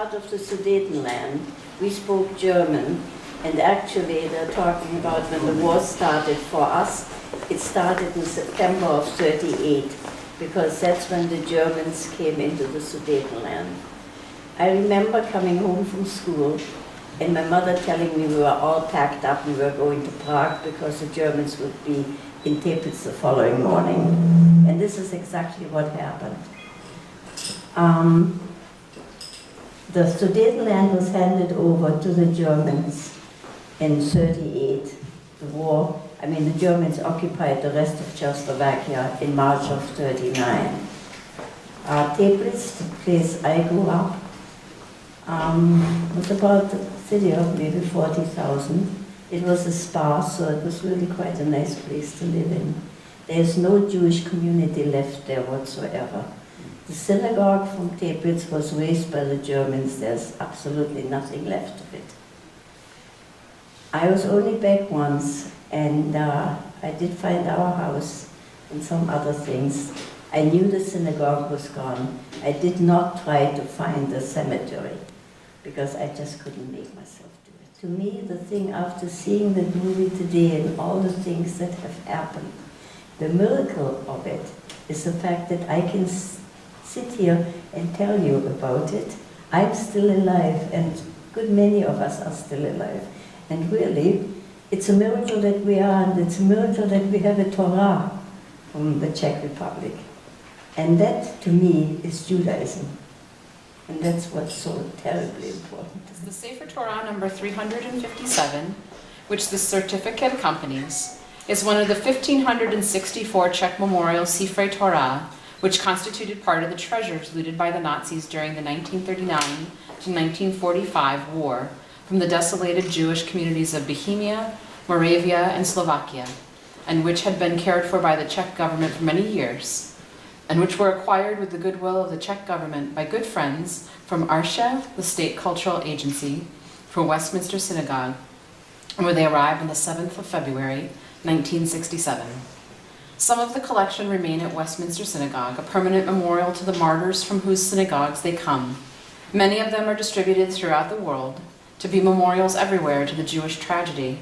part of the Sudetenland, we spoke German, and actually they're talking about when the war started for us, it started in September of '38, because that's when the Germans came into the Sudetenland. I remember coming home from school and my mother telling me we were all packed up and we were going to Prague because the Germans would be in Teplitz the following morning. And this is exactly what happened. The Sudetenland was handed over to the Germans in '38. The war, I mean, the Germans occupied the rest of Czechoslovakia in March of '39. Teplitz, the place I grew up, was about a city of maybe 40,000. It was a spa, so it was really quite a nice place to live in. There's no Jewish community left there whatsoever. The synagogue from Teplitz was razed by the Germans. There's absolutely nothing left of it. I was only back once, and I did find our house and some other things. I knew the synagogue was gone. I did not try to find the cemetery, because I just couldn't make myself do it. To me, the thing after seeing the movie today and all the things that have happened, the miracle of it is the fact that I can sit here and tell you about it. I'm still alive, and a good many of us are still alive. And really, it's a miracle that we are, and it's a miracle that we have a Torah from the Czech Republic. And that, to me, is Judaism. And that's what's so terribly important. The Sefer Torah number 357, which the certificate accompanies, is one of the 1,564 Czech memorial Sifrei Torah, which constituted part of the treasures looted by the Nazis during the 1939 to 1945 war from the desolated Jewish communities of Bohemia, Moravia, and Slovakia, and which had been cared for by the Czech government for many years, and which were acquired with the goodwill of the Czech government by good friends from Arsha, the state cultural agency, for Westminster Synagogue, where they arrived on the 7th of February, 1967. Some of the collection remain at Westminster Synagogue, a permanent memorial to the martyrs from whose synagogues they come. Many of them are distributed throughout the world to be memorials everywhere to the Jewish tragedy,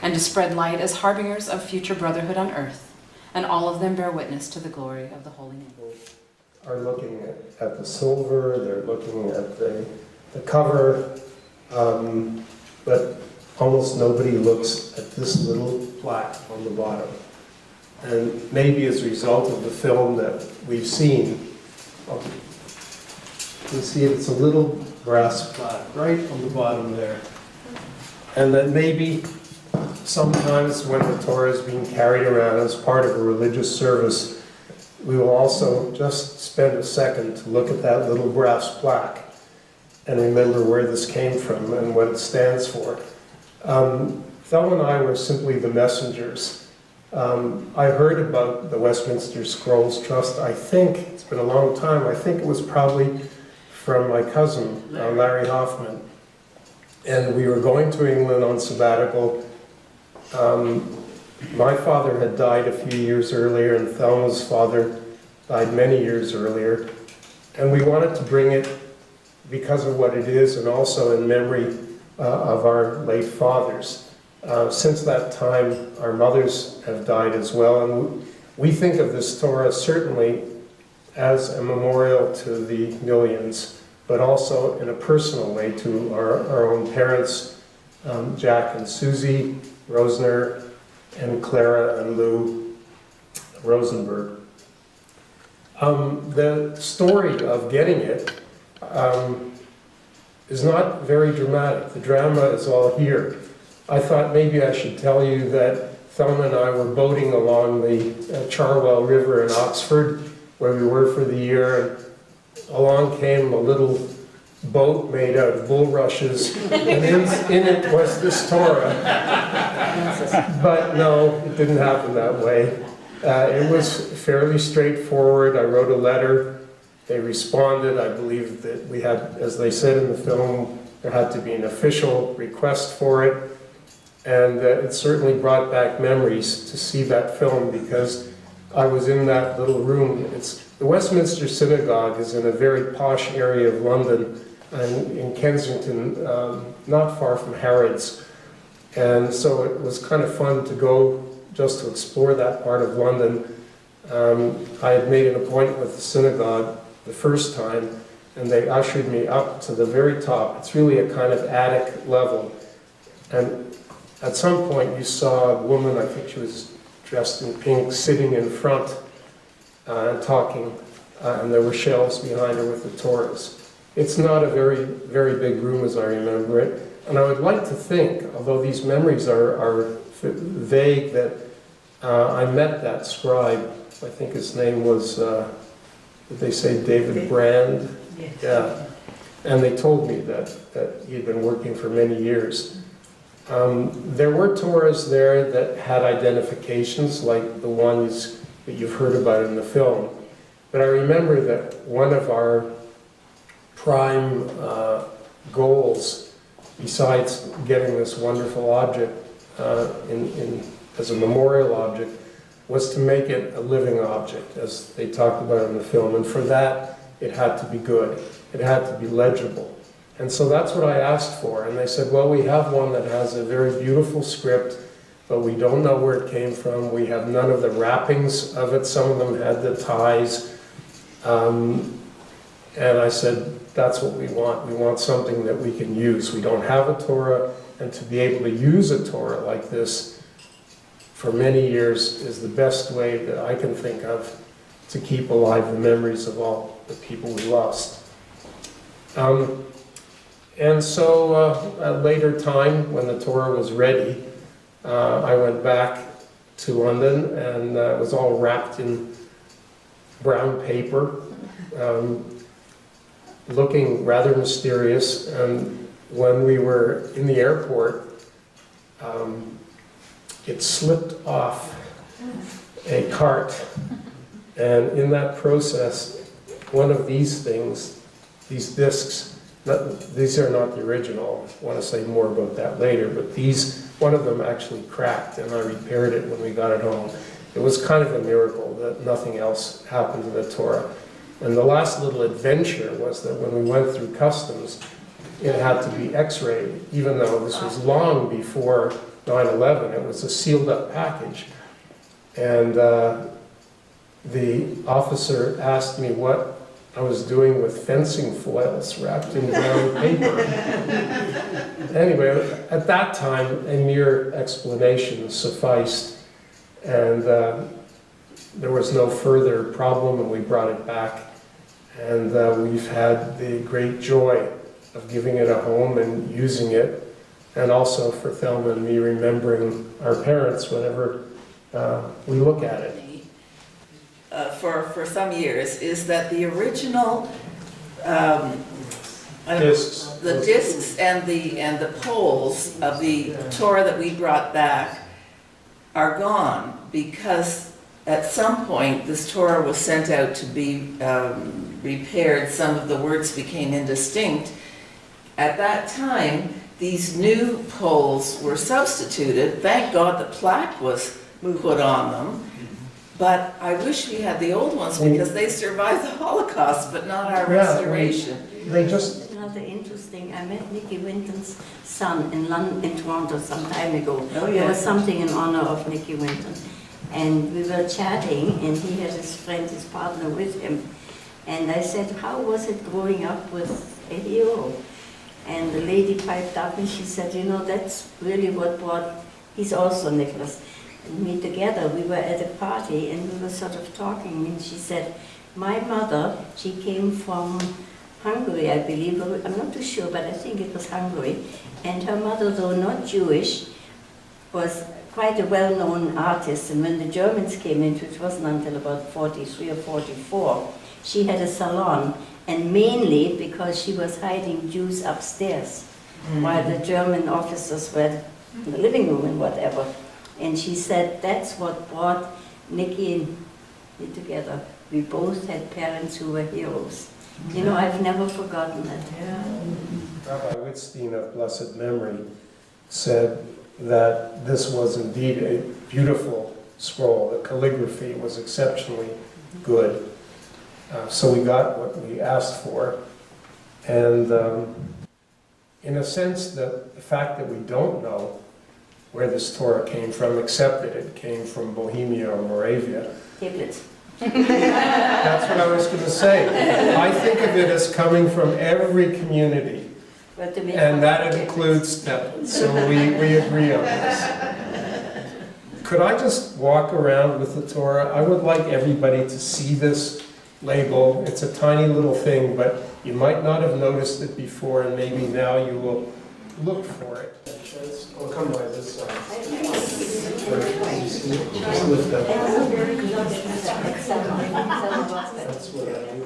and to spread light as harbingers of future brotherhood on earth. And all of them bear witness to the glory of the Holy Name. Are looking at the silver, they're looking at the cover, but almost nobody looks at this little plaque on the bottom. And maybe as a result of the film that we've seen, you see it's a little brass plaque right on the bottom there. And that maybe sometimes when the Torah is being carried around as part of a religious service, we will also just spend a second to look at that little brass plaque and remember where this came from and what it stands for. Thelma and I were simply the messengers. I heard about the Westminster Scrolls Trust, I think, it's been a long time, I think it was probably from my cousin, Larry Hoffman. And we were going to England on sabbatical. My father had died a few years earlier, and Thelma's father died many years earlier. And we wanted to bring it because of what it is, and also in memory of our late fathers. Since that time, our mothers have died as well, and we think of this Torah certainly as a memorial to the millions, but also in a personal way to our own parents, Jack and Susie Rosner, and Clara and Lou Rosenberg. The story of getting it is not very dramatic. The drama is all here. I thought maybe I should tell you that Thelma and I were boating along the Charwell River in Oxford, where we were for the year, and along came a little boat made out of bulrushes, and in it was this Torah. But no, it didn't happen that way. It was fairly straightforward. I wrote a letter. They responded. I believe that we had, as they said in the film, there had to be an official request for it. And it certainly brought back memories to see that film, because I was in that little room. The Westminster Synagogue is in a very posh area of London, and in Kensington, not far from Harrods. And so it was kind of fun to go just to explore that part of London. I had made an appointment with the synagogue the first time, and they ushered me up to the very top. It's really a kind of attic level. And at some point you saw a woman, I think she was dressed in pink, sitting in front and talking, and there were shelves behind her with the Torahs. It's not a very, very big room as I remember it. And I would like to think, although these memories are vague, that I met that scribe. I think his name was, did they say David Brand? Yes. Yeah. And they told me that he had been working for many years. There were Torahs there that had identifications, like the ones that you've heard about in the film. But I remember that one of our prime goals, besides getting this wonderful object as a memorial object, was to make it a living object, as they talked about in the film. And for that, it had to be good. It had to be legible. And so that's what I asked for. And they said, well, we have one that has a very beautiful script, but we don't know where it came from. We have none of the wrappings of it. Some of them had the ties. And I said, that's what we want. We want something that we can use. We don't have a Torah, and to be able to use a Torah like this for many years is the best way that I can think of to keep alive the memories of all the people we lost. And so at a later time, when the Torah was ready, I went back to London, and it was all wrapped in brown paper, looking rather mysterious. And when we were in the airport, it slipped off a cart. And in that process, one of these things, these discs, these are not the original. I want to say more about that later, but one of them actually cracked, and I repaired it when we got it home. It was kind of a miracle that nothing else happened to the Torah. And the last little adventure was that when we went through customs, it had to be x-rayed, even though this was long before 9/11. It was a sealed up package. And the officer asked me what I was doing with fencing foils wrapped in brown paper. Anyway, at that time, a mere explanation sufficed, and there was no further problem, and we brought it back. And we've had the great joy of giving it a home and using it, and also for Thelma and me remembering our parents whenever we look at it. For some years, is that the original Discs. the discs and the poles of the Torah that we brought back are gone, because at some point this Torah was sent out to be repaired. Some of the words became indistinct. At that time, these new poles were substituted. Thank God the plaque was put on them. But I wish we had the old ones, because they survived the Holocaust, but not our restoration. They just... Another interesting, I met Nicky Winton's son in London, in Toronto some time ago. Oh, There yeah. was something in honor of Nicky Winton. And we were chatting, and he had his friend, his partner with him. And I said, how was it growing up with a hero? And the lady piped up and she said, you know, that's really what brought, he's also Nicholas, and me together. We were at a party and we were sort of talking, and she said, my mother, she came from Hungary, I believe, I'm not too sure, but I think it was Hungary. And her mother, though not Jewish, was quite a well-known artist. And when the Germans came in, which wasn't until about 43 or 44, she had a salon, and mainly because she was hiding Jews upstairs, while the German officers were in the living room and whatever. And she said that's what brought Nicky and me together. We both had parents who were heroes. You know, I've never forgotten it. Rabbi Wittstein of blessed memory said that this was indeed a beautiful scroll. The calligraphy was exceptionally good. So we got what we asked for. And in a sense, the fact that we don't know where this Torah came from, except that it came from Bohemia or Moravia. Tablets. That's what I was going to say. I think of it as coming from every community, But to make and that tablets. includes tablets. So we agree on this. Could I just walk around with the Torah? I would like everybody to see this label. It's a tiny little thing, but you might not have noticed it before, and maybe now you will look for it. I'll come by this side. That's what I do.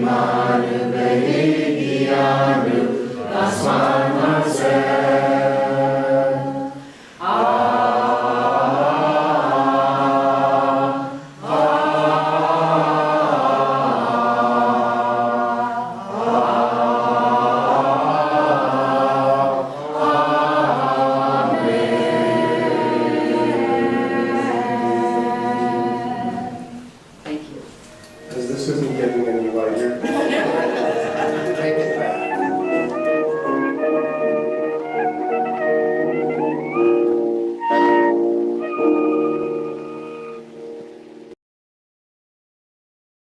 Manu, Behigianu, Asman